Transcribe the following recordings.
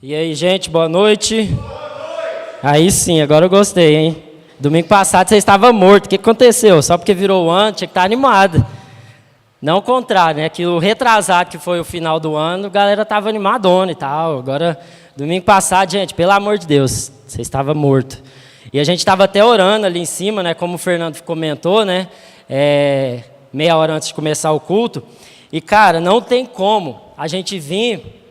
E aí, gente, boa noite. Aí sim, agora eu gostei, hein? Domingo passado você estava morto. O que aconteceu? Só porque virou o ano, tinha que estar animado. Não o contrário, né? Que o retrasado, que foi o final do ano, a galera estava animadona e tal. Agora, domingo passado, gente, pelo amor de Deus, você estava morto. E a gente estava até orando ali em cima, né? Como o Fernando comentou, né? Meia hora antes de começar o culto. E, cara, não tem como a gente vir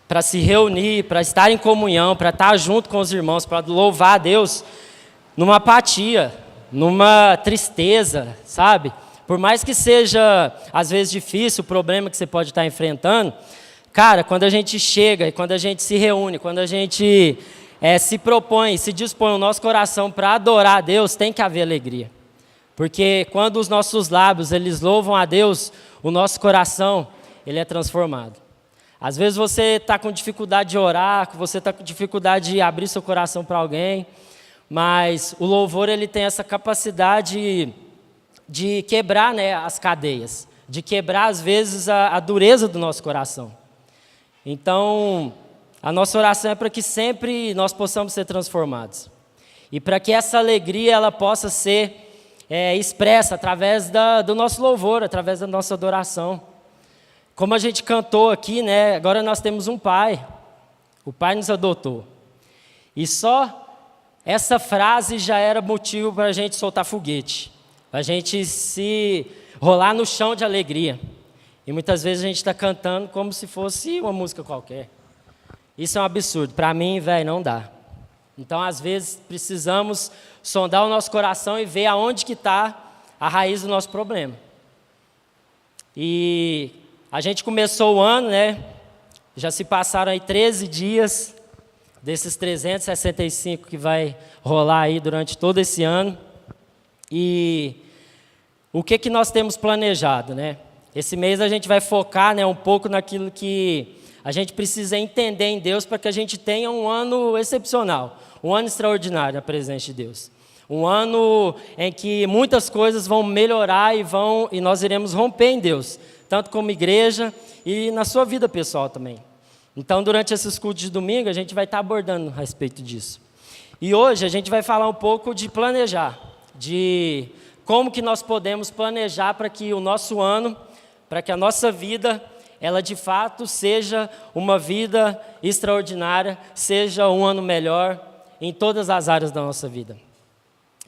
para se reunir, para estar em comunhão, para estar junto com os irmãos, para louvar a Deus, numa apatia, numa tristeza, sabe? Por mais que seja, às vezes, difícil o problema que você pode estar enfrentando, cara, quando a gente chega e quando a gente se reúne, quando a gente se propõe, se dispõe o nosso coração para adorar a Deus, tem que haver alegria. Porque quando os nossos lábios, eles louvam a Deus, o nosso coração, ele é transformado. Às vezes você está com dificuldade de orar, você está com dificuldade de abrir seu coração para alguém, mas o louvor ele tem essa capacidade de quebrar, né, as cadeias, de quebrar às vezes a dureza do nosso coração. Então, a nossa oração é para que sempre nós possamos ser transformados. E para que essa alegria ela possa ser expressa através do nosso louvor, através da nossa adoração. Como a gente cantou aqui, né? Agora nós temos um pai. O pai nos adotou. E só essa frase já era motivo para a gente soltar foguete. Para a gente se rolar no chão de alegria. E muitas vezes a gente está cantando como se fosse uma música qualquer. Isso é um absurdo. Para mim, velho, não dá. Então, às vezes, precisamos sondar o nosso coração e ver aonde que está a raiz do nosso problema. E a gente começou o ano, né? Já se passaram aí 13 dias desses 365 que vai rolar aí durante todo esse ano. E o que nós temos planejado, né? Esse mês a gente vai focar, né, um pouco naquilo que a gente precisa entender em Deus para que a gente tenha um ano excepcional, um ano extraordinário na presença de Deus. Um ano em que muitas coisas vão melhorar e nós iremos romper em Deus, tanto como igreja e na sua vida pessoal também. Então, durante esses cultos de domingo, a gente vai estar abordando a respeito disso. E hoje a gente vai falar um pouco de planejar, de como que nós podemos planejar para que o nosso ano, para que a nossa vida, ela de fato seja uma vida extraordinária, seja um ano melhor em todas as áreas da nossa vida.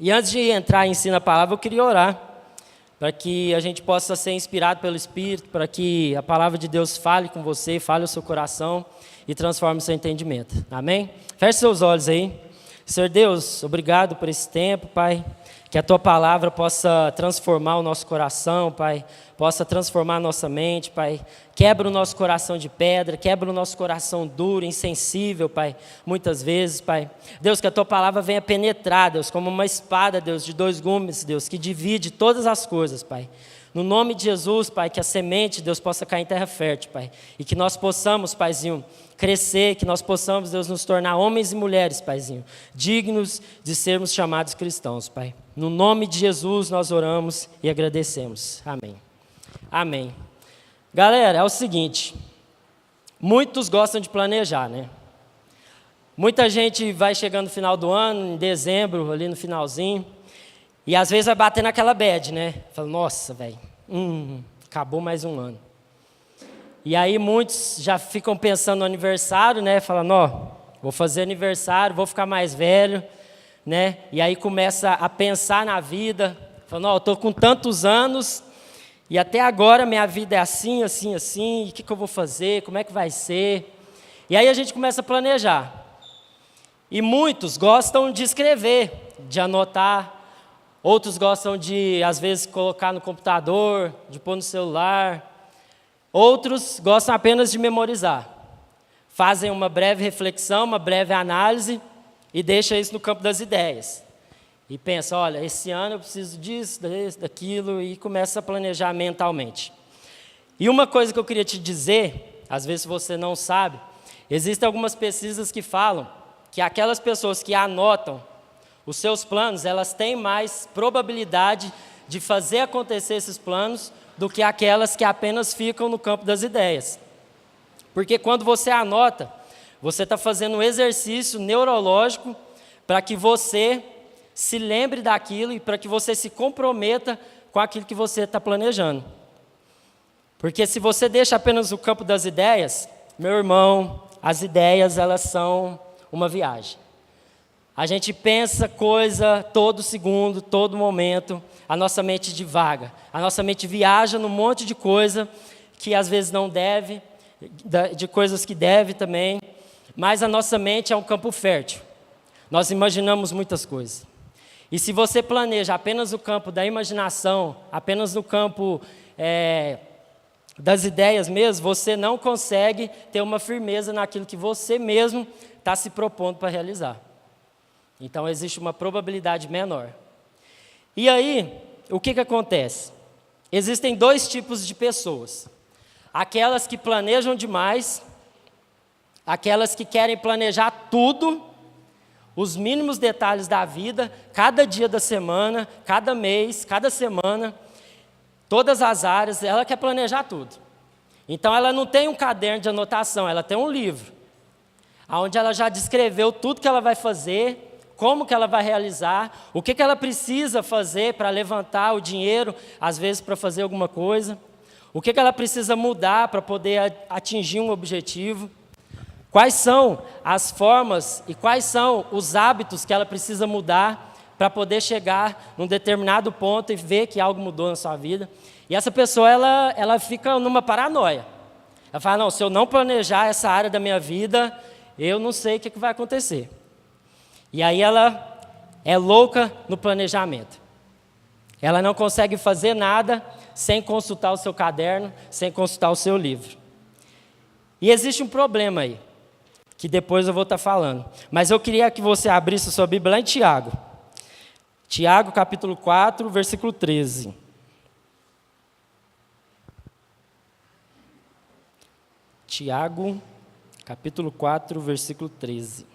E antes de entrar em si na palavra, eu queria orar, para que a gente possa ser inspirado pelo Espírito, para que a palavra de Deus fale com você, fale o seu coração e transforme o seu entendimento. Amém? Feche seus olhos aí. Senhor Deus, obrigado por esse tempo, Pai. Que a Tua palavra possa transformar o nosso coração, Pai. Possa transformar a nossa mente, Pai. Quebra o nosso coração de pedra, quebra o nosso coração duro, insensível, Pai. Muitas vezes, Pai. Deus, que a Tua palavra venha penetrar, Deus, como uma espada, Deus, de 2 gumes, Deus, que divide todas as coisas, Pai. No nome de Jesus, Pai, que a semente, Deus, possa cair em terra fértil, Pai. E que nós possamos, Paizinho, crescer, que nós possamos, Deus, nos tornar homens e mulheres, Paizinho, dignos de sermos chamados cristãos, Pai. No nome de Jesus nós oramos e agradecemos. Amém. Amém. Galera, é o seguinte, muitos gostam de planejar, né? Muita gente vai chegando no final do ano, em dezembro, ali no finalzinho, e às vezes vai bater naquela bad, né? Fala, nossa, velho, acabou mais um ano. E aí muitos já ficam pensando no aniversário, né? Falando, vou fazer aniversário, vou ficar mais velho, né? E aí começa a pensar na vida, falando, eu estou com tantos anos e até agora minha vida é assim, assim, assim, e o que eu vou fazer, como é que vai ser? E aí a gente começa a planejar. E muitos gostam de escrever, de anotar, outros gostam de, às vezes, colocar no computador, de pôr no celular. Outros gostam apenas de memorizar. Fazem uma breve reflexão, uma breve análise e deixam isso no campo das ideias. E pensa, olha, esse ano eu preciso disso, daquilo, e começa a planejar mentalmente. E uma coisa que eu queria te dizer, às vezes você não sabe, existem algumas pesquisas que falam que aquelas pessoas que anotam os seus planos, elas têm mais probabilidade de fazer acontecer esses planos do que aquelas que apenas ficam no campo das ideias. Porque quando você anota, você está fazendo um exercício neurológico para que você se lembre daquilo e para que você se comprometa com aquilo que você está planejando. Porque se você deixa apenas o campo das ideias, meu irmão, as ideias, elas são uma viagem. A gente pensa coisa todo segundo, todo momento, a nossa mente divaga, a nossa mente viaja num monte de coisa que às vezes não deve, de coisas que deve também, mas a nossa mente é um campo fértil. Nós imaginamos muitas coisas. E se você planeja apenas o campo da imaginação, apenas no campo das ideias mesmo, você não consegue ter uma firmeza naquilo que você mesmo está se propondo para realizar. Então, existe uma probabilidade menor. E aí, o que acontece? Existem dois tipos de pessoas. Aquelas que planejam demais, aquelas que querem planejar tudo, os mínimos detalhes da vida, cada dia da semana, cada mês, cada semana, todas as áreas, ela quer planejar tudo. Então, ela não tem um caderno de anotação, ela tem um livro, onde ela já descreveu tudo que ela vai fazer, como que ela vai realizar, o que ela precisa fazer para levantar o dinheiro, às vezes para fazer alguma coisa, o que ela precisa mudar para poder atingir um objetivo, quais são as formas e quais são os hábitos que ela precisa mudar para poder chegar num determinado ponto e ver que algo mudou na sua vida. E essa pessoa, ela fica numa paranoia. Ela fala, não, se eu não planejar essa área da minha vida, eu não sei o que vai acontecer. E aí ela é louca no planejamento. Ela não consegue fazer nada sem consultar o seu caderno, sem consultar o seu livro. E existe um problema aí, que depois eu vou estar falando. Mas eu queria que você abrisse a sua Bíblia lá em Tiago. Tiago, capítulo 4, versículo 13. Tiago, capítulo 4, versículo 13.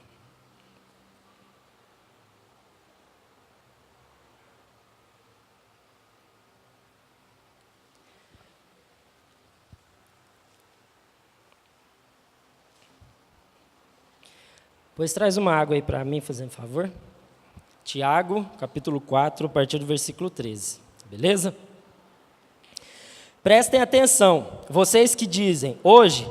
Pois traz uma água aí para mim, fazendo favor. Tiago, capítulo 4, a partir do versículo 13. Beleza? Prestem atenção, vocês que dizem, hoje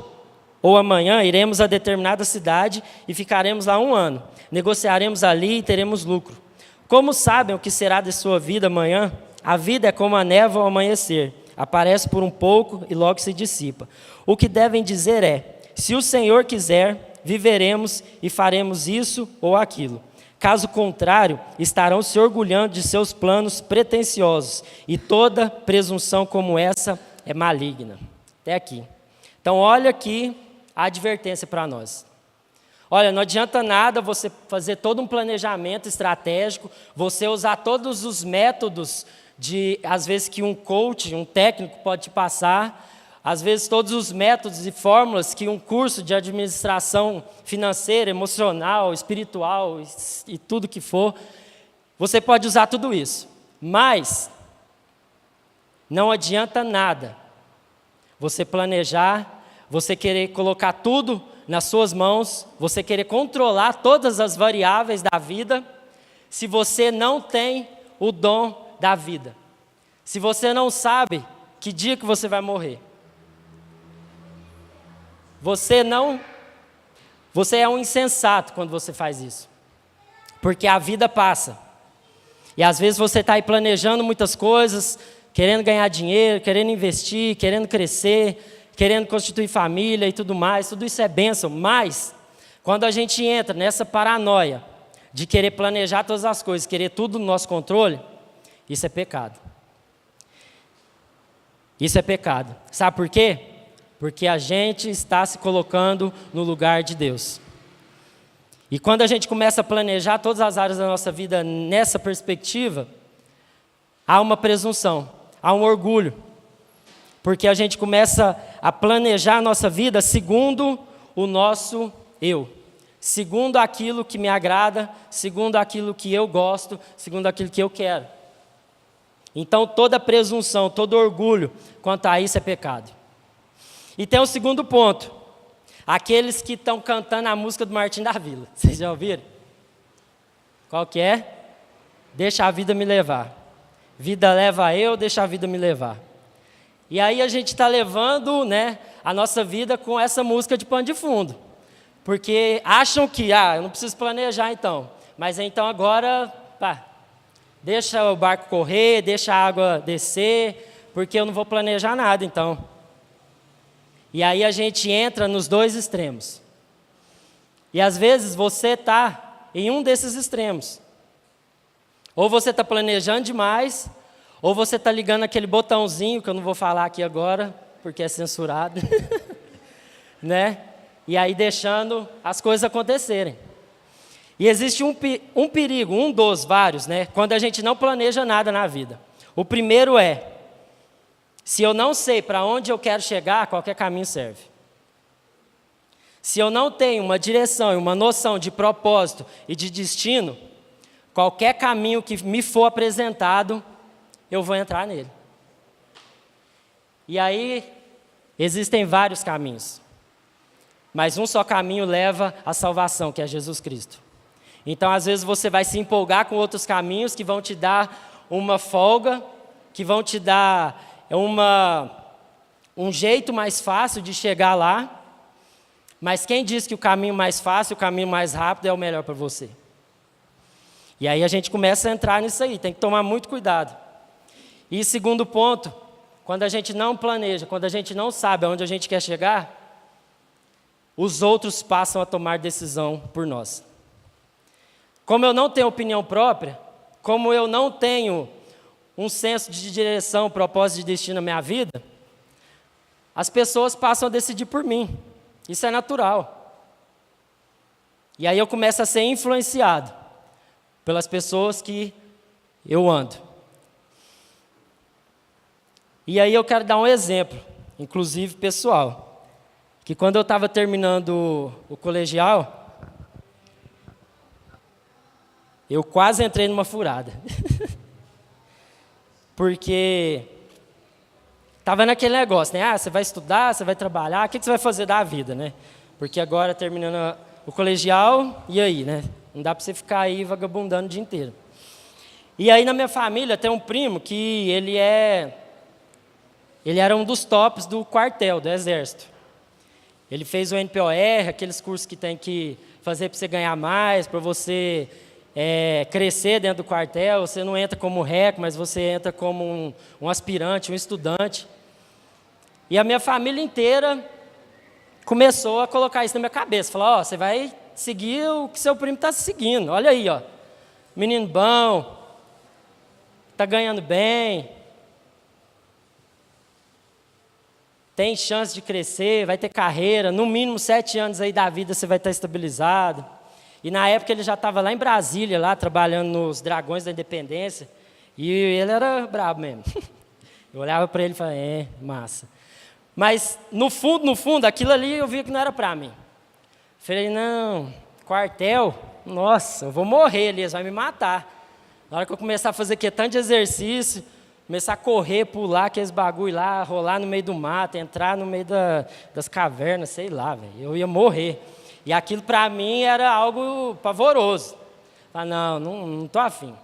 ou amanhã iremos a determinada cidade e ficaremos lá 1 ano. Negociaremos ali e teremos lucro. Como sabem o que será de sua vida amanhã? A vida é como a névoa ao amanhecer. Aparece por um pouco e logo se dissipa. O que devem dizer é, se o Senhor quiser, viveremos e faremos isso ou aquilo. Caso contrário, estarão se orgulhando de seus planos pretensiosos, e toda presunção como essa é maligna. Até aqui. Então, olha aqui a advertência para nós. Olha, não adianta nada você fazer todo um planejamento estratégico, você usar todos os métodos às vezes, que um coach, um técnico pode te passar, às vezes todos os métodos e fórmulas que um curso de administração financeira, emocional, espiritual e tudo que for, você pode usar tudo isso. Mas não adianta nada você planejar, você querer colocar tudo nas suas mãos, você querer controlar todas as variáveis da vida, se você não tem o dom da vida. Se você não sabe que dia que você vai morrer. Você é um insensato quando você faz isso. Porque a vida passa. E às vezes você está aí planejando muitas coisas, querendo ganhar dinheiro, querendo investir, querendo crescer, querendo constituir família e tudo mais. Tudo isso é bênção. Mas, quando a gente entra nessa paranoia de querer planejar todas as coisas, querer tudo no nosso controle, isso é pecado. Isso é pecado. Sabe por quê? Porque a gente está se colocando no lugar de Deus. E quando a gente começa a planejar todas as áreas da nossa vida nessa perspectiva, há uma presunção, há um orgulho. Porque a gente começa a planejar a nossa vida segundo o nosso eu. Segundo aquilo que me agrada, segundo aquilo que eu gosto, segundo aquilo que eu quero. Então toda presunção, todo orgulho quanto a isso é pecado. E tem o segundo ponto. aqueles que estão cantando a música do Martim da Vila. Vocês já ouviram? Qual que é? Deixa a vida me levar. Vida leva eu, deixa a vida me levar. E aí a gente está levando, né, a nossa vida com essa música de pano de fundo. Porque acham que, eu não preciso planejar então. Mas então agora, deixa o barco correr, deixa a água descer, porque eu não vou planejar nada então. E aí a gente entra nos dois extremos. E às vezes você está em um desses extremos. Ou você está planejando demais, ou você está ligando aquele botãozinho, que eu não vou falar aqui agora, porque é censurado, né? E aí deixando as coisas acontecerem. E existe um perigo, um dos vários, né? Quando a gente não planeja nada na vida. O primeiro é, se eu não sei para onde eu quero chegar, qualquer caminho serve. Se eu não tenho uma direção e uma noção de propósito e de destino, qualquer caminho que me for apresentado, eu vou entrar nele. E aí, existem vários caminhos. Mas um só caminho leva à salvação, que é Jesus Cristo. Então, às vezes, você vai se empolgar com outros caminhos que vão te dar uma folga, que vão te dar um jeito mais fácil de chegar lá. Mas quem diz que o caminho mais fácil, o caminho mais rápido é o melhor para você? E aí a gente começa a entrar nisso aí, tem que tomar muito cuidado. E segundo ponto, quando a gente não planeja, quando a gente não sabe aonde a gente quer chegar, os outros passam a tomar decisão por nós. Como eu não tenho opinião própria, como eu não tenho um senso de direção, propósito e destino na minha vida, as pessoas passam a decidir por mim. Isso é natural. E aí eu começo a ser influenciado pelas pessoas que eu ando. E aí eu quero dar um exemplo, inclusive pessoal, que quando eu estava terminando o colegial, eu quase entrei numa furada. Porque estava naquele negócio, né? Você vai estudar, você vai trabalhar, o que você vai fazer da vida, né? Porque agora terminando o colegial, e aí, né? Não dá para você ficar aí vagabundando o dia inteiro. E aí na minha família tem um primo que ele era um dos tops do quartel, do exército. Ele fez o NPOR, aqueles cursos que tem que fazer para você ganhar mais, para você crescer dentro do quartel. Você não entra como réu, mas você entra como um aspirante, um estudante. E a minha família inteira começou a colocar isso na minha cabeça. Falou, você vai seguir o que seu primo está seguindo. Olha aí, menino bom, está ganhando bem, tem chance de crescer, vai ter carreira, no mínimo 7 anos aí da vida você vai estar estabilizado. E na época ele já estava lá em Brasília, lá trabalhando nos Dragões da Independência, e ele era brabo mesmo. Eu olhava para ele e falava, massa. Mas no fundo, aquilo ali eu via que não era para mim. Falei, não, quartel, nossa, eu vou morrer ali, eles vão me matar. Na hora que eu começar a fazer tanto de exercício, começar a correr, pular aqueles bagulho lá, rolar no meio do mato, entrar no meio das cavernas, sei lá, velho, eu ia morrer. E aquilo para mim era algo pavoroso. Falei, não estou afim.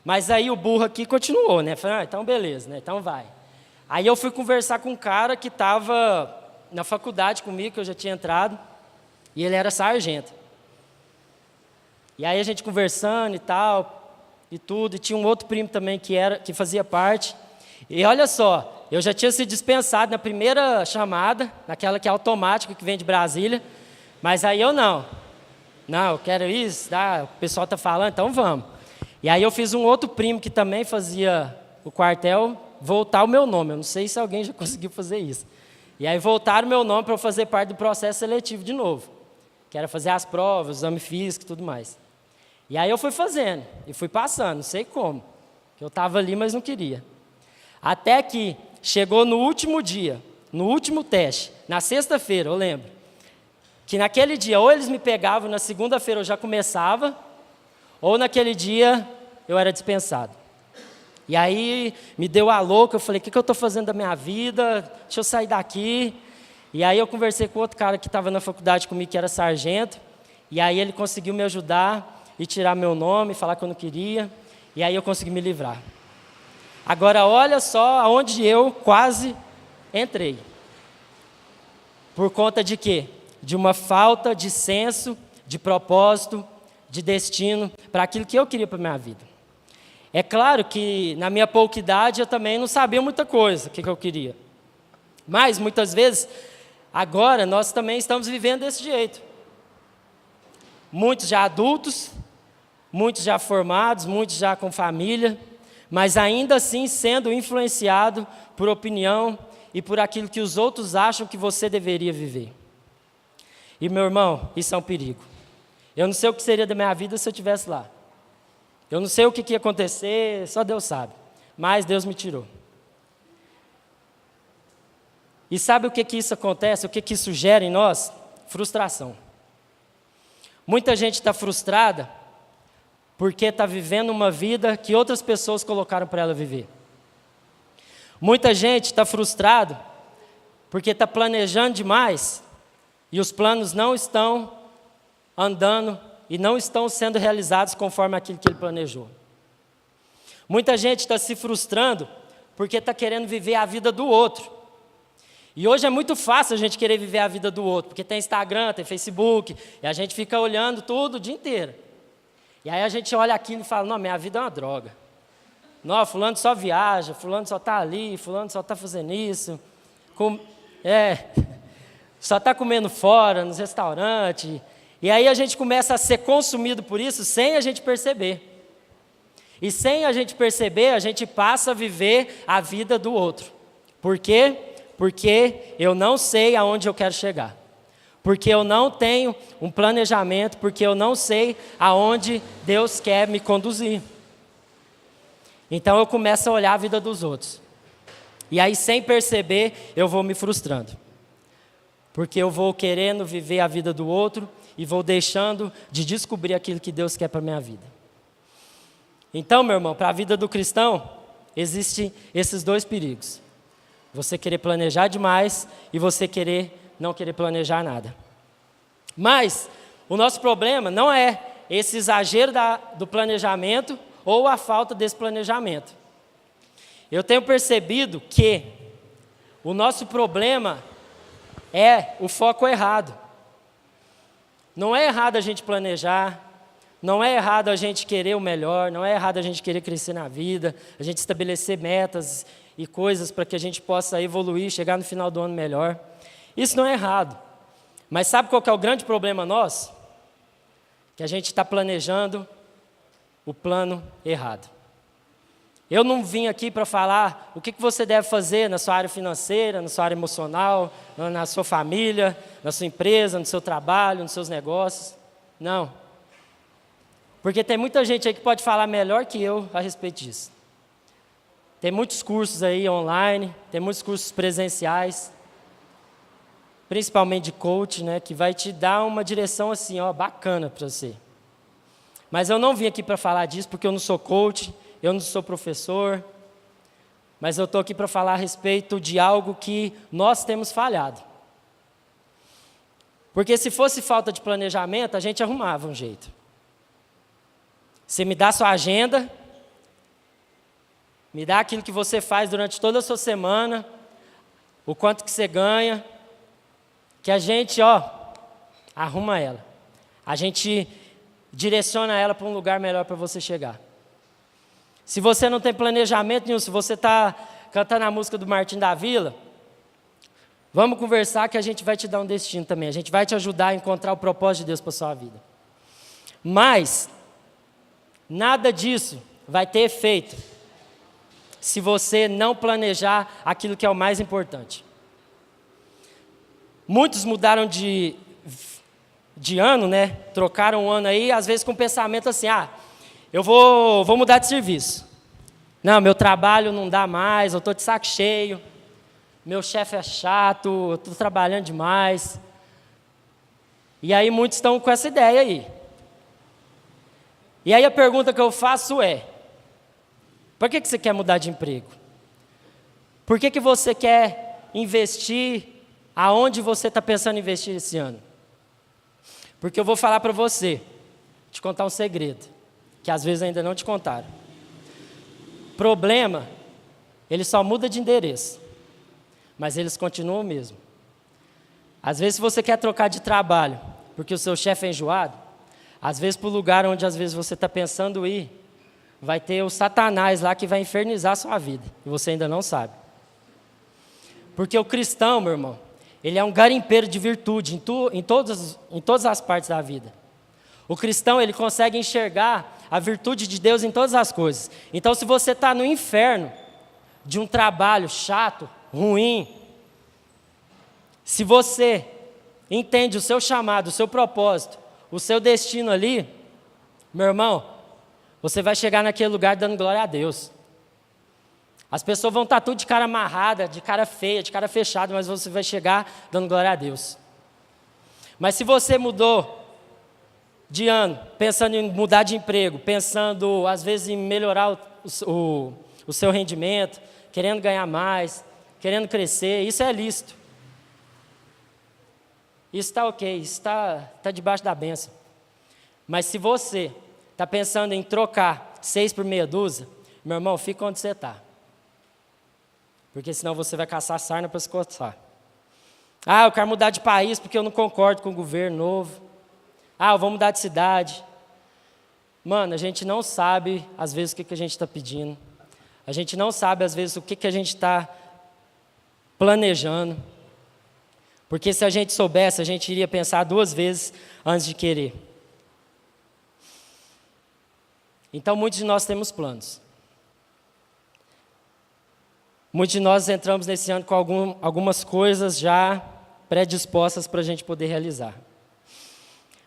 Mas aí o burro aqui continuou, né? Falei, então beleza, né? Então vai. Aí eu fui conversar com um cara que estava na faculdade comigo, que eu já tinha entrado, e ele era sargento. E aí a gente conversando e tal, e tudo, e tinha um outro primo também que fazia parte. E olha só, eu já tinha sido dispensado na primeira chamada, naquela que é automática, que vem de Brasília, mas aí eu não, eu quero isso, o pessoal está falando, então vamos. E aí eu fiz um outro primo que também fazia o quartel, voltar o meu nome, eu não sei se alguém já conseguiu fazer isso. E aí voltaram o meu nome para eu fazer parte do processo seletivo de novo, que era fazer as provas, exame físico e tudo mais. E aí eu fui fazendo, e fui passando, não sei como, que eu estava ali, mas não queria. Até que chegou no último dia, no último teste, na sexta-feira, eu lembro, que naquele dia ou eles me pegavam, na segunda-feira eu já começava, ou naquele dia eu era dispensado. E aí me deu a louca, eu falei, o que eu estou fazendo da minha vida? Deixa eu sair daqui. E aí eu conversei com outro cara que estava na faculdade comigo, que era sargento, e aí ele conseguiu me ajudar e tirar meu nome, falar que eu não queria, e aí eu consegui me livrar. Agora olha só aonde eu quase entrei. Por conta de quê? De uma falta de senso, de propósito, de destino para aquilo que eu queria para a minha vida. É claro que na minha pouca idade eu também não sabia muita coisa, o que eu queria. Mas muitas vezes, agora nós também estamos vivendo desse jeito. Muitos já adultos, muitos já formados, muitos já com família, mas ainda assim sendo influenciado por opinião e por aquilo que os outros acham que você deveria viver. E meu irmão, isso é um perigo. Eu não sei o que seria da minha vida se eu estivesse lá. Eu não sei o que ia acontecer, só Deus sabe. Mas Deus me tirou. E sabe o que isso acontece? O que isso gera em nós? Frustração. Muita gente está frustrada porque está vivendo uma vida que outras pessoas colocaram para ela viver. Muita gente está frustrado porque está planejando demais e os planos não estão andando e não estão sendo realizados conforme aquilo que ele planejou. Muita gente está se frustrando porque está querendo viver a vida do outro. E hoje é muito fácil a gente querer viver a vida do outro, porque tem Instagram, tem Facebook, e a gente fica olhando tudo o dia inteiro. E aí a gente olha aquilo e fala, não, minha vida é uma droga. Não, fulano só viaja, fulano só está ali, fulano só está fazendo isso. Só está comendo fora, nos restaurantes. E aí a gente começa a ser consumido por isso sem a gente perceber. E sem a gente perceber, a gente passa a viver a vida do outro. Por quê? Porque eu não sei aonde eu quero chegar. Porque eu não tenho um planejamento, porque eu não sei aonde Deus quer me conduzir. Então eu começo a olhar a vida dos outros. E aí, sem perceber, eu vou me frustrando. Porque eu vou querendo viver a vida do outro e vou deixando de descobrir aquilo que Deus quer para a minha vida. Então, meu irmão, para a vida do cristão, existem esses dois perigos. Você querer planejar demais e você não querer planejar nada. Mas o nosso problema não é esse exagero do planejamento ou a falta desse planejamento. Eu tenho percebido que o nosso problema é o foco errado. Não é errado a gente planejar, não é errado a gente querer o melhor, não é errado a gente querer crescer na vida, a gente estabelecer metas e coisas para que a gente possa evoluir, chegar no final do ano melhor. Isso não é errado. Mas sabe qual que é o grande problema nosso? Que a gente está planejando o plano errado. Eu não vim aqui para falar o que você deve fazer na sua área financeira, na sua área emocional, na sua família, na sua empresa, no seu trabalho, nos seus negócios. Não. Porque tem muita gente aí que pode falar melhor que eu a respeito disso. Tem muitos cursos aí online, tem muitos cursos presenciais, principalmente de coach, né, que vai te dar uma direção assim, bacana para você. Mas eu não vim aqui para falar disso porque eu não sou coach, eu não sou professor, mas eu estou aqui para falar a respeito de algo que nós temos falhado. Porque se fosse falta de planejamento, a gente arrumava um jeito. Você me dá sua agenda, me dá aquilo que você faz durante toda a sua semana, o quanto que você ganha, que a gente, arruma ela. A gente direciona ela para um lugar melhor para você chegar. Se você não tem planejamento nenhum, se você está cantando a música do Martim da Vila, vamos conversar que a gente vai te dar um destino também. A gente vai te ajudar a encontrar o propósito de Deus para a sua vida. Mas nada disso vai ter efeito se você não planejar aquilo que é o mais importante. Muitos mudaram de ano, né? Trocaram um ano aí, às vezes com o pensamento assim, eu vou mudar de serviço. Não, meu trabalho não dá mais, eu estou de saco cheio, meu chefe é chato, eu estou trabalhando demais. E aí muitos estão com essa ideia aí. E aí a pergunta que eu faço é, por que você quer mudar de emprego? Por que você quer investir Aonde você está pensando em investir esse ano? Porque eu vou falar para você, te contar um segredo, que às vezes ainda não te contaram. Problema, ele só muda de endereço, mas eles continuam o mesmo. Às vezes, se você quer trocar de trabalho, porque o seu chefe é enjoado, às vezes, para o lugar onde às vezes você está pensando ir, vai ter o Satanás lá que vai infernizar a sua vida, e você ainda não sabe. Porque o cristão, meu irmão, ele é um garimpeiro de virtude em todas as partes da vida. O cristão, ele consegue enxergar a virtude de Deus em todas as coisas. Então, se você está no inferno de um trabalho chato, ruim, se você entende o seu chamado, o seu propósito, o seu destino ali, meu irmão, você vai chegar naquele lugar dando glória a Deus. As pessoas vão estar tudo de cara amarrada, de cara feia, de cara fechada, mas você vai chegar dando glória a Deus. Mas se você mudou de ano, pensando em mudar de emprego, pensando às vezes em melhorar o seu rendimento, querendo ganhar mais, querendo crescer, isso é lícito. Isso está ok, isso está debaixo da bênção. Mas se você está pensando em trocar 6 por meia dúzia, meu irmão, fica onde você está. Porque senão você vai caçar sarna para se coçar. Ah, eu quero mudar de país porque eu não concordo com o governo novo. Ah, eu vou mudar de cidade. Mano, a gente não sabe, às vezes, o que a gente está pedindo. A gente não sabe, às vezes, o que a gente está planejando. Porque se a gente soubesse, a gente iria pensar 2 vezes antes de querer. Então, muitos de nós temos planos. Muitos de nós entramos nesse ano com algumas coisas já predispostas para a gente poder realizar.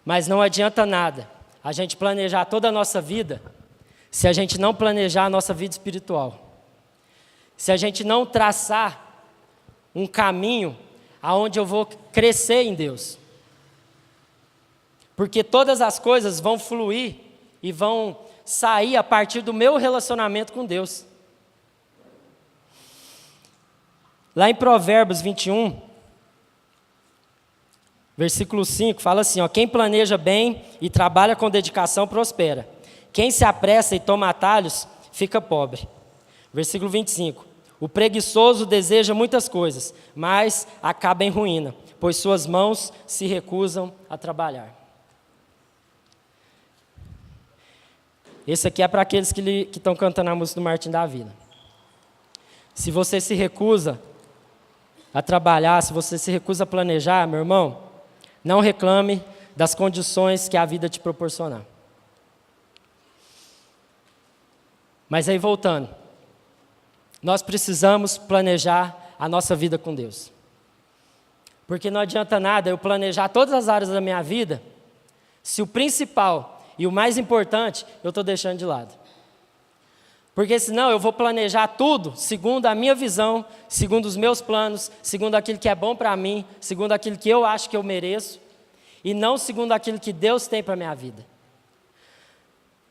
Mas não adianta nada a gente planejar toda a nossa vida se a gente não planejar a nossa vida espiritual. Se a gente não traçar um caminho aonde eu vou crescer em Deus. Porque todas as coisas vão fluir e vão sair a partir do meu relacionamento com Deus. Lá em Provérbios 21, versículo 5, fala assim, ó, quem planeja bem e trabalha com dedicação prospera. Quem se apressa e toma atalhos, fica pobre. Versículo 25, o preguiçoso deseja muitas coisas, mas acaba em ruína, pois suas mãos se recusam a trabalhar. Esse aqui é para aqueles que estão cantando a música do Martim da Vila. Se você se recusa a trabalhar, se você se recusa a planejar, meu irmão, não reclame das condições que a vida te proporcionar. Mas aí voltando, nós precisamos planejar a nossa vida com Deus. Porque não adianta nada eu planejar todas as áreas da minha vida, se o principal e o mais importante eu estou deixando de lado. Porque senão eu vou planejar tudo segundo a minha visão, segundo os meus planos, segundo aquilo que é bom para mim, segundo aquilo que eu acho que eu mereço, e não segundo aquilo que Deus tem para a minha vida.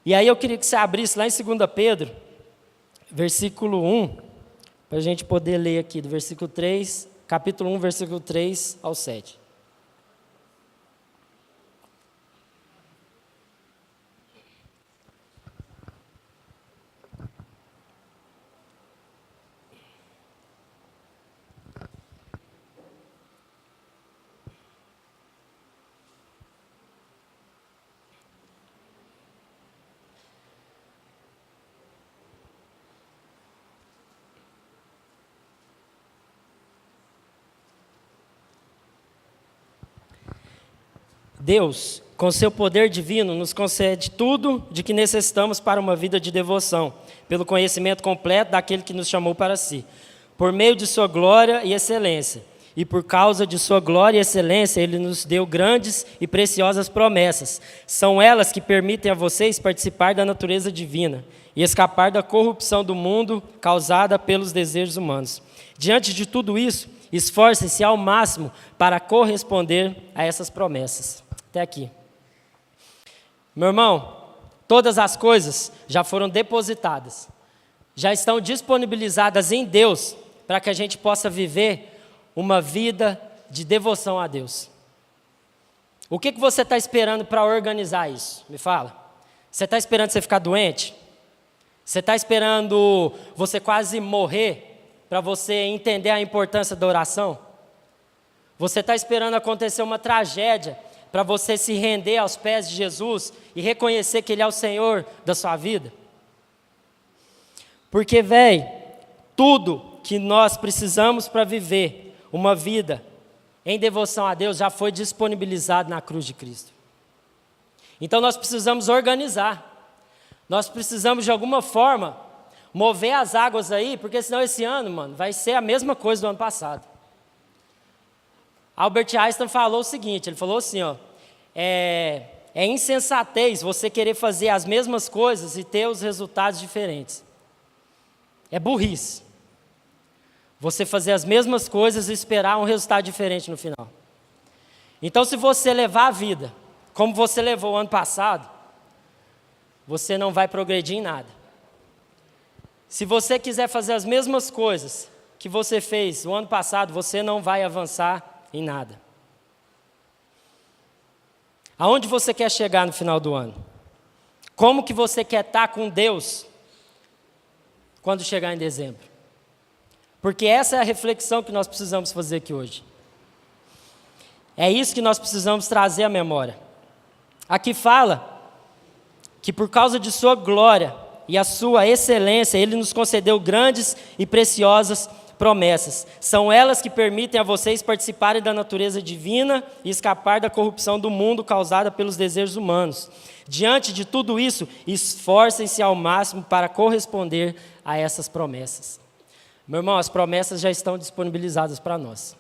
E aí eu queria que você abrisse lá em 2 Pedro, versículo 1, para a gente poder ler aqui, do versículo 3, capítulo 1, versículo 3 ao 7. Deus, com seu poder divino, nos concede tudo de que necessitamos para uma vida de devoção, pelo conhecimento completo daquele que nos chamou para si, por meio de sua glória e excelência. E por causa de sua glória e excelência, Ele nos deu grandes e preciosas promessas. São elas que permitem a vocês participar da natureza divina e escapar da corrupção do mundo causada pelos desejos humanos. Diante de tudo isso, esforcem-se ao máximo para corresponder a essas promessas. Até aqui. Meu irmão, todas as coisas já foram depositadas, já estão disponibilizadas em Deus para que a gente possa viver uma vida de devoção a Deus. O que você está esperando para organizar isso? Me fala. Você está esperando você ficar doente? Você está esperando você quase morrer para você entender a importância da oração? Você está esperando acontecer uma tragédia para você se render aos pés de Jesus e reconhecer que Ele é o Senhor da sua vida? Porque, tudo que nós precisamos para viver uma vida em devoção a Deus já foi disponibilizado na cruz de Cristo. Então nós precisamos organizar. Nós precisamos de alguma forma mover as águas aí, porque senão esse ano, mano, vai ser a mesma coisa do ano passado. Albert Einstein falou o seguinte, ele falou assim, ó, é insensatez você querer fazer as mesmas coisas e ter os resultados diferentes. É burrice você fazer as mesmas coisas e esperar um resultado diferente no final. Então, se você levar a vida como você levou o ano passado, você não vai progredir em nada. Se você quiser fazer as mesmas coisas que você fez o ano passado, você não vai avançar em nada. Aonde você quer chegar no final do ano? Como que você quer estar com Deus quando chegar em dezembro? Porque essa é a reflexão que nós precisamos fazer aqui hoje. É isso que nós precisamos trazer à memória. Aqui fala que por causa de sua glória e a sua excelência, Ele nos concedeu grandes e preciosas promessas. São elas que permitem a vocês participarem da natureza divina e escapar da corrupção do mundo causada pelos desejos humanos. Diante de tudo isso, esforcem-se ao máximo para corresponder a essas promessas. Meu irmão, as promessas já estão disponibilizadas para nós.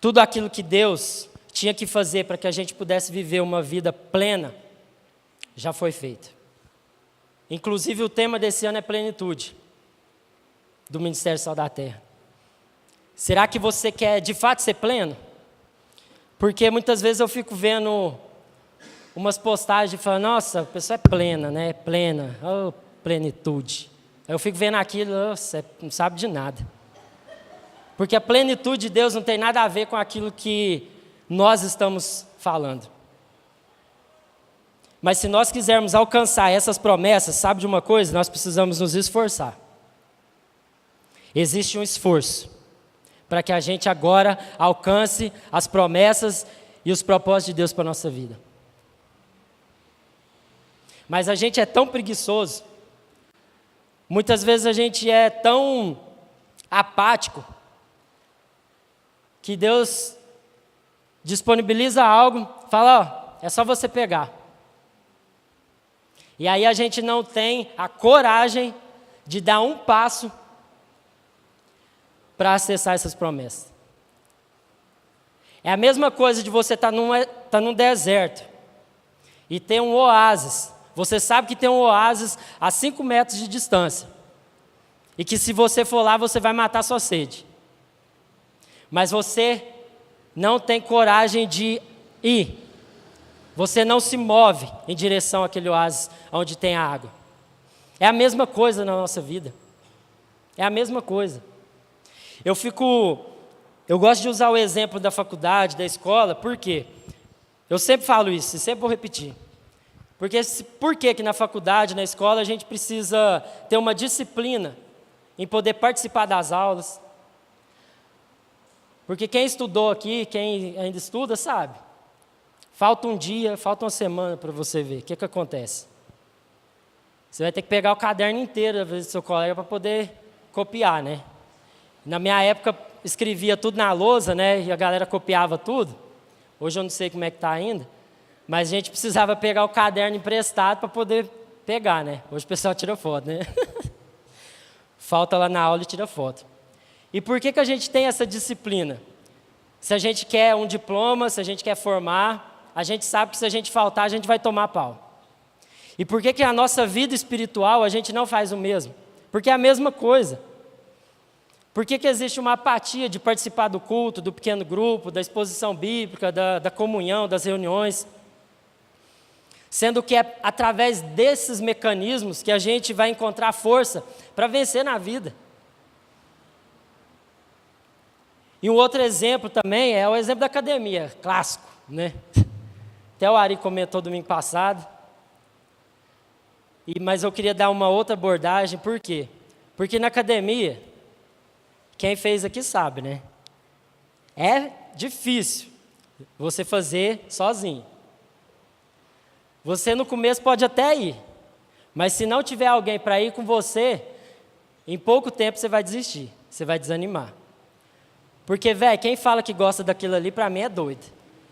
Tudo aquilo que Deus tinha que fazer para que a gente pudesse viver uma vida plena, já foi feito. Inclusive o tema desse ano é plenitude, do Ministério Sal da Terra. Será que você quer de fato ser pleno? Porque muitas vezes eu fico vendo umas postagens e falo, nossa, a pessoa é plena, né? Plena, oh, plenitude. Eu fico vendo aquilo, você não sabe de nada. Porque a plenitude de Deus não tem nada a ver com aquilo que nós estamos falando. Mas se nós quisermos alcançar essas promessas, sabe de uma coisa? Nós precisamos nos esforçar. Existe um esforço para que a gente agora alcance as promessas e os propósitos de Deus para a nossa vida. Mas a gente é tão preguiçoso, muitas vezes a gente é tão apático, que Deus disponibiliza algo, fala, ó, é só você pegar. E aí a gente não tem a coragem de dar um passo para acessar essas promessas. É a mesma coisa de você estar num deserto e ter um oásis. Você sabe que tem um oásis a 5 metros de distância. E que se você for lá, você vai matar sua sede. Mas você não tem coragem de ir. Você não se move em direção àquele oásis onde tem a água. É a mesma coisa na nossa vida. É a mesma coisa. Eu gosto de usar o exemplo da faculdade, da escola, por quê? Eu sempre falo isso e sempre vou repetir. Por que na faculdade, na escola, a gente precisa ter uma disciplina em poder participar das aulas? Porque quem estudou aqui, quem ainda estuda, sabe. Falta um dia, falta uma semana para você ver. O que acontece? Você vai ter que pegar o caderno inteiro, às vezes, do seu colega, para poder copiar, né? Na minha época, escrevia tudo na lousa, né? E a galera copiava tudo. Hoje eu não sei como é que está ainda. Mas a gente precisava pegar o caderno emprestado para poder pegar, né? Hoje o pessoal tira foto, né? Falta lá na aula e tira foto. E por que a gente tem essa disciplina? Se a gente quer um diploma, se a gente quer formar, a gente sabe que se a gente faltar, a gente vai tomar pau. E por que a nossa vida espiritual a gente não faz o mesmo? Porque é a mesma coisa. Por que existe uma apatia de participar do culto, do pequeno grupo, da exposição bíblica, da comunhão, das reuniões? Sendo que é através desses mecanismos que a gente vai encontrar força para vencer na vida. E um outro exemplo também é o exemplo da academia, clássico, né? Até o Ari comentou domingo passado. Mas eu queria dar uma outra abordagem, por quê? Porque na academia, quem fez aqui sabe, né? É difícil você fazer sozinho. Você no começo pode até ir, mas se não tiver alguém para ir com você, em pouco tempo você vai desistir, você vai desanimar. Porque, velho, quem fala que gosta daquilo ali, para mim é doido.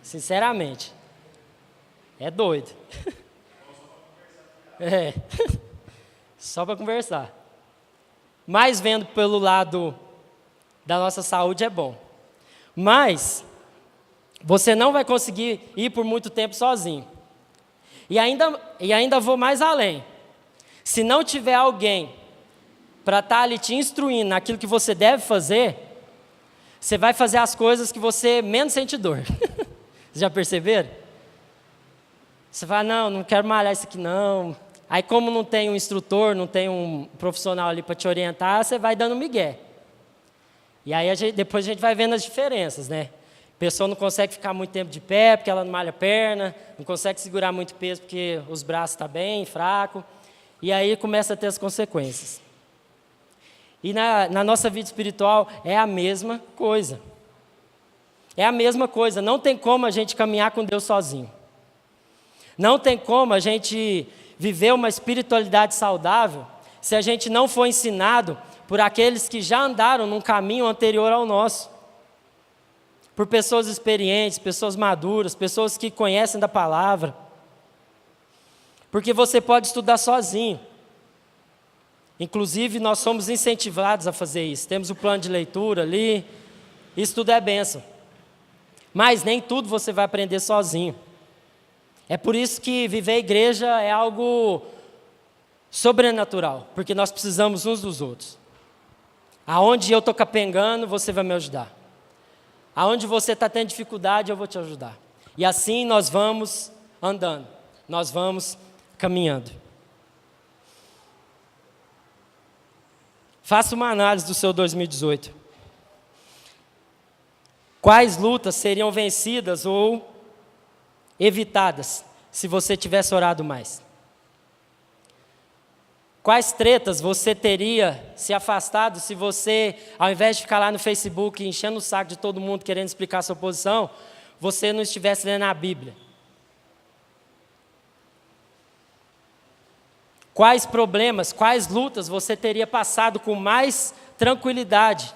Sinceramente. É doido. É. Só para conversar. Mas vendo pelo lado da nossa saúde é bom. Mas você não vai conseguir ir por muito tempo sozinho. E ainda vou mais além. Se não tiver alguém para estar ali te instruindo naquilo que você deve fazer, você vai fazer as coisas que você menos sente dor. Já perceberam? Você fala, não quero malhar isso aqui não. Aí como não tem um instrutor, não tem um profissional ali para te orientar, você vai dando migué. E aí depois a gente vai vendo as diferenças, né? A pessoa não consegue ficar muito tempo de pé, porque ela não malha a perna, não consegue segurar muito peso, porque os braços estão bem fracos. E aí começa a ter as consequências. E na nossa vida espiritual é a mesma coisa. É a mesma coisa, não tem como a gente caminhar com Deus sozinho. Não tem como a gente viver uma espiritualidade saudável se a gente não for ensinado por aqueles que já andaram num caminho anterior ao nosso. Por pessoas experientes, pessoas maduras, pessoas que conhecem da palavra. Porque você pode estudar sozinho. Inclusive, nós somos incentivados a fazer isso. Temos o plano de leitura ali. Isso tudo é bênção. Mas nem tudo você vai aprender sozinho. É por isso que viver a igreja é algo sobrenatural. Porque nós precisamos uns dos outros. Aonde eu estou capengando, você vai me ajudar. Aonde você está tendo dificuldade, eu vou te ajudar. E assim nós vamos andando. Nós vamos caminhando. Faça uma análise do seu 2018. Quais lutas seriam vencidas ou evitadas se você tivesse orado mais? Quais tretas você teria se afastado se você, ao invés de ficar lá no Facebook enchendo o saco de todo mundo querendo explicar a sua posição, você não estivesse lendo a Bíblia? Quais problemas, quais lutas você teria passado com mais tranquilidade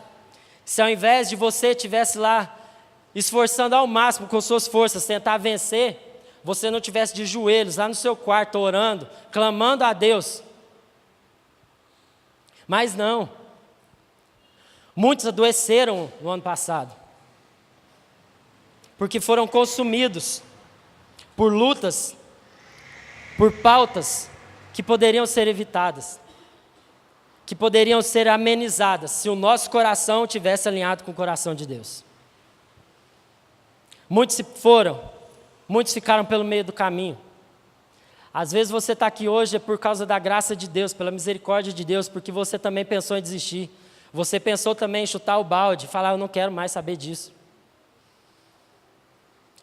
se ao invés de você estivesse lá esforçando ao máximo com suas forças, tentar vencer, você não estivesse de joelhos lá no seu quarto orando, clamando a Deus? Mas não. Muitos adoeceram no ano passado, porque foram consumidos por lutas, por pautas que poderiam ser evitadas, que poderiam ser amenizadas se o nosso coração tivesse alinhado com o coração de Deus. Muitos se foram, muitos ficaram pelo meio do caminho. Às vezes você está aqui hoje é por causa da graça de Deus, pela misericórdia de Deus, porque você também pensou em desistir. Você pensou também em chutar o balde, falar, eu não quero mais saber disso.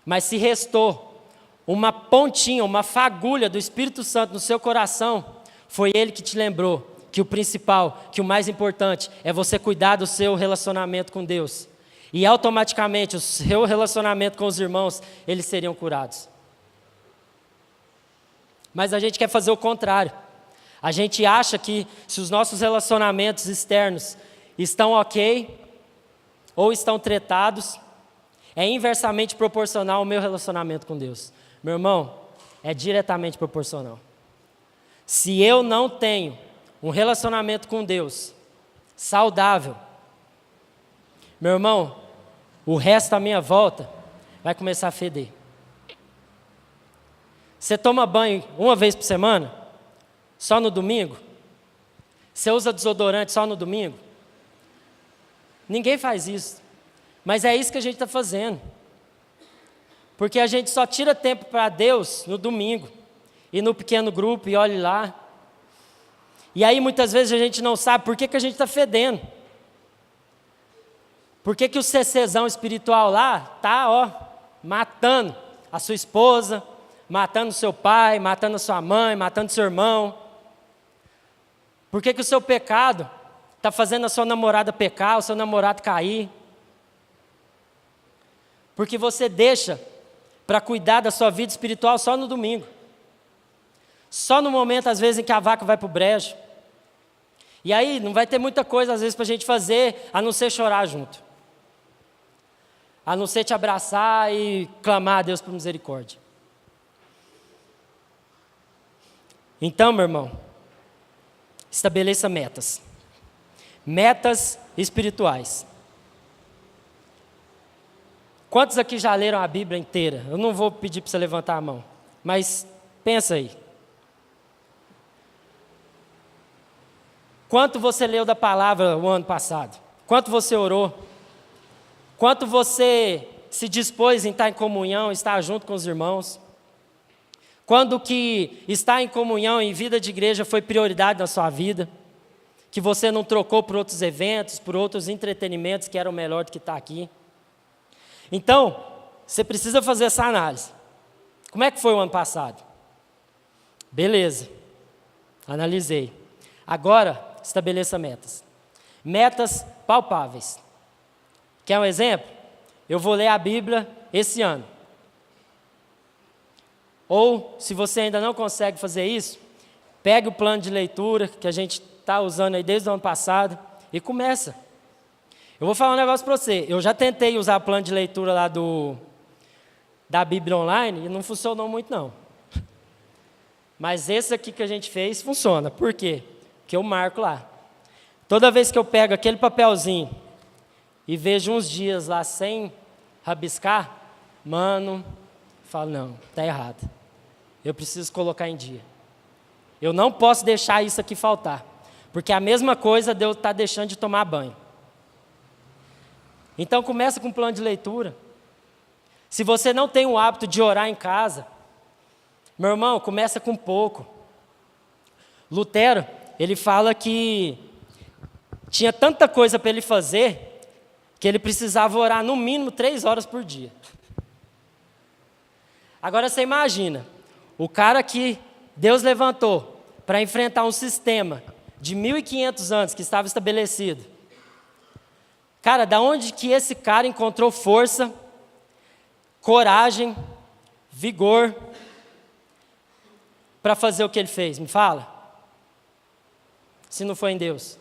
Mas se restou uma pontinha, uma fagulha do Espírito Santo no seu coração, foi Ele que te lembrou que o principal, que o mais importante é você cuidar do seu relacionamento com Deus. E automaticamente o seu relacionamento com os irmãos, eles seriam curados. Mas a gente quer fazer o contrário. A gente acha que se os nossos relacionamentos externos estão ok, ou estão tretados, é inversamente proporcional ao meu relacionamento com Deus. Meu irmão, é diretamente proporcional. Se eu não tenho um relacionamento com Deus saudável, meu irmão, o resto à minha volta vai começar a feder. Você toma banho uma vez por semana? Só no domingo? Você usa desodorante só no domingo? Ninguém faz isso. Mas é isso que a gente está fazendo. Porque a gente só tira tempo para Deus no domingo. E no pequeno grupo, e olhe lá. E aí muitas vezes a gente não sabe por que a gente está fedendo. Por que o CCzão espiritual lá está, matando a sua esposa, matando o seu pai, matando a sua mãe, matando o seu irmão? Por que o seu pecado está fazendo a sua namorada pecar, o seu namorado cair? Porque você deixa para cuidar da sua vida espiritual só no domingo. Só no momento, às vezes, em que a vaca vai para o brejo. E aí, não vai ter muita coisa, às vezes, para a gente fazer, a não ser chorar junto. A não ser te abraçar e clamar a Deus por misericórdia. Então, meu irmão, estabeleça metas. Metas espirituais. Quantos aqui já leram a Bíblia inteira? Eu não vou pedir para você levantar a mão, mas pensa aí. Quanto você leu da palavra o ano passado? Quanto você orou? Quanto você se dispôs em estar em comunhão, estar junto com os irmãos? Quando que estar em comunhão, em vida de igreja, foi prioridade na sua vida? Que você não trocou por outros eventos, por outros entretenimentos que eram melhor do que estar aqui? Então, você precisa fazer essa análise. Como é que foi o ano passado? Beleza, analisei. Agora, estabeleça metas. Metas palpáveis. Quer um exemplo? Eu vou ler a Bíblia esse ano. Ou, se você ainda não consegue fazer isso, pegue o plano de leitura que a gente está usando aí desde o ano passado e começa. Eu vou falar um negócio para você. Eu já tentei usar o plano de leitura lá da Bíblia online e não funcionou muito, não. Mas esse aqui que a gente fez funciona. Por quê? Porque eu marco lá. Toda vez que eu pego aquele papelzinho e vejo uns dias lá sem rabiscar, mano, falo, não, está errado. Eu preciso colocar em dia. Eu não posso deixar isso aqui faltar. Porque a mesma coisa Deus está deixando de tomar banho. Então começa com um plano de leitura. Se você não tem o hábito de orar em casa, meu irmão, começa com pouco. Lutero, ele fala que tinha tanta coisa para ele fazer, que ele precisava orar no mínimo 3 horas por dia. Agora você imagina, o cara que Deus levantou para enfrentar um sistema de 1500 anos que estava estabelecido. Cara, da onde que esse cara encontrou força, coragem, vigor para fazer o que ele fez? Me fala. Se não foi em Deus.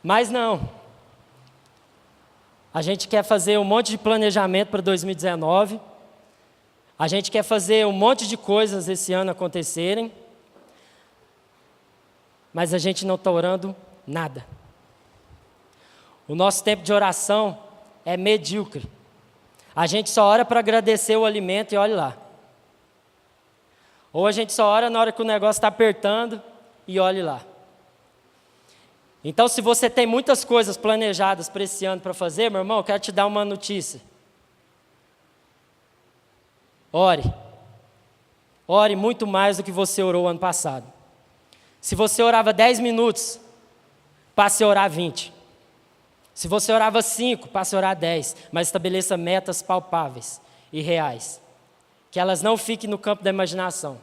Mas não. A gente quer fazer um monte de planejamento para 2019. A gente quer fazer um monte de coisas esse ano acontecerem. Mas a gente não está orando nada. O nosso tempo de oração é medíocre. A gente só ora para agradecer o alimento e olhe lá. Ou a gente só ora na hora que o negócio está apertando e olhe lá. Então, se você tem muitas coisas planejadas para esse ano para fazer, meu irmão, eu quero te dar uma notícia. Ore. Ore muito mais do que você orou ano passado. Se você orava 10 minutos, passe a orar 20. Se você orava 5, passe a orar 10, mas estabeleça metas palpáveis e reais. Que elas não fiquem no campo da imaginação,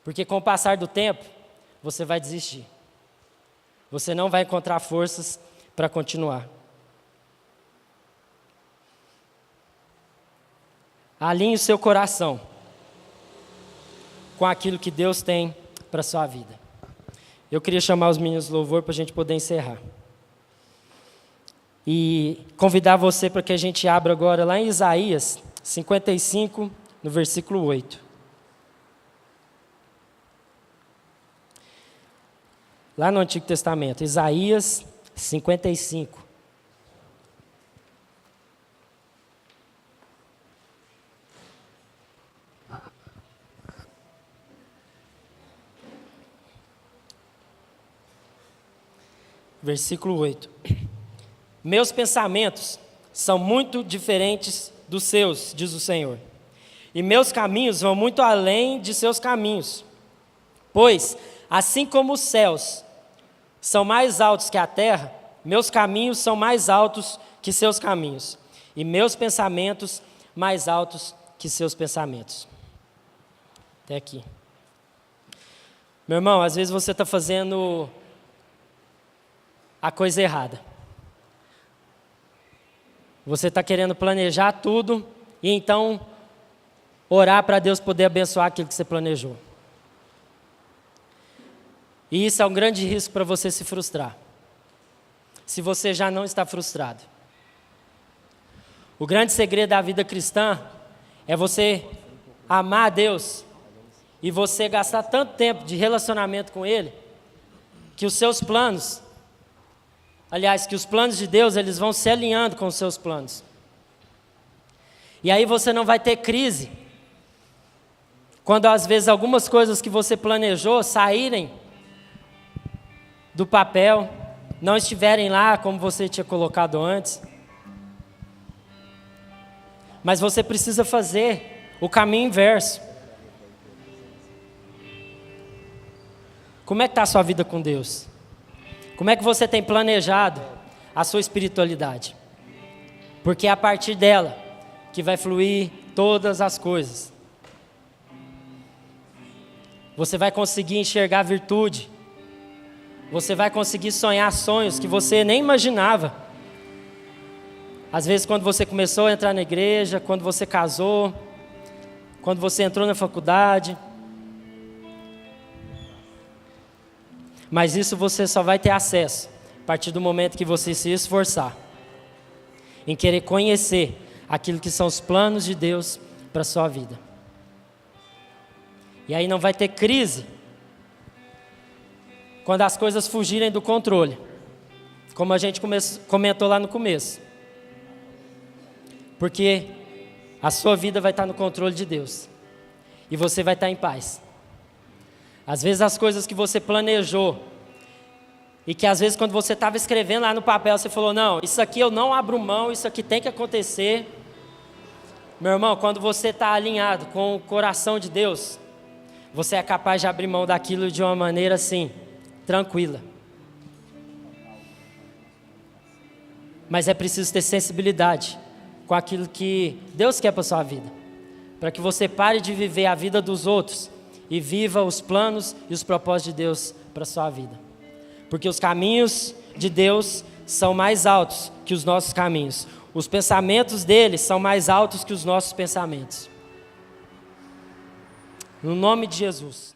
porque com o passar do tempo, você vai desistir. Você não vai encontrar forças para continuar. Alinhe o seu coração com aquilo que Deus tem para a sua vida. Eu queria chamar os meninos do louvor para a gente poder encerrar. E convidar você para que a gente abra agora lá em Isaías 55, no versículo 8. Lá no Antigo Testamento, Isaías 55. Versículo 8. Meus pensamentos são muito diferentes dos seus, diz o Senhor. E meus caminhos vão muito além de seus caminhos. Pois, assim como os céus são mais altos que a terra, Meus caminhos são mais altos que seus caminhos, e meus pensamentos mais altos que seus pensamentos. Até aqui. Meu irmão, às vezes você está fazendo a coisa errada. Você está querendo planejar tudo e então orar para Deus poder abençoar aquilo que você planejou. E isso é um grande risco para você se frustrar, se você já não está frustrado. O grande segredo da vida cristã é você amar a Deus e você gastar tanto tempo de relacionamento com Ele, que os seus planos, aliás, que os planos de Deus, eles vão se alinhando com os seus planos. E aí você não vai ter crise, quando às vezes algumas coisas que você planejou saírem do papel, não estiverem lá como você tinha colocado antes. Mas você precisa fazer o caminho inverso. Como é que está a sua vida com Deus? Como é que você tem planejado a sua espiritualidade? Porque é a partir dela que vai fluir todas as coisas. Você vai conseguir enxergar virtude. Você vai conseguir sonhar sonhos que você nem imaginava. Às vezes, quando você começou a entrar na igreja, quando você casou, quando você entrou na faculdade. Mas isso você só vai ter acesso a partir do momento que você se esforçar em querer conhecer aquilo que são os planos de Deus para a sua vida. E aí não vai ter crise quando as coisas fugirem do controle, como a gente comentou lá no começo. Porque a sua vida vai estar no controle de Deus e você vai estar em paz. Às vezes as coisas que você planejou e que às vezes quando você estava escrevendo lá no papel, você falou, não, isso aqui eu não abro mão, isso aqui tem que acontecer. Meu irmão, quando você está alinhado com o coração de Deus, você é capaz de abrir mão daquilo de uma maneira assim, tranquila. Mas é preciso ter sensibilidade com aquilo que Deus quer para a sua vida, para que você pare de viver a vida dos outros e viva os planos e os propósitos de Deus para a sua vida. Porque os caminhos de Deus são mais altos que os nossos caminhos. Os pensamentos dele são mais altos que os nossos pensamentos. No nome de Jesus.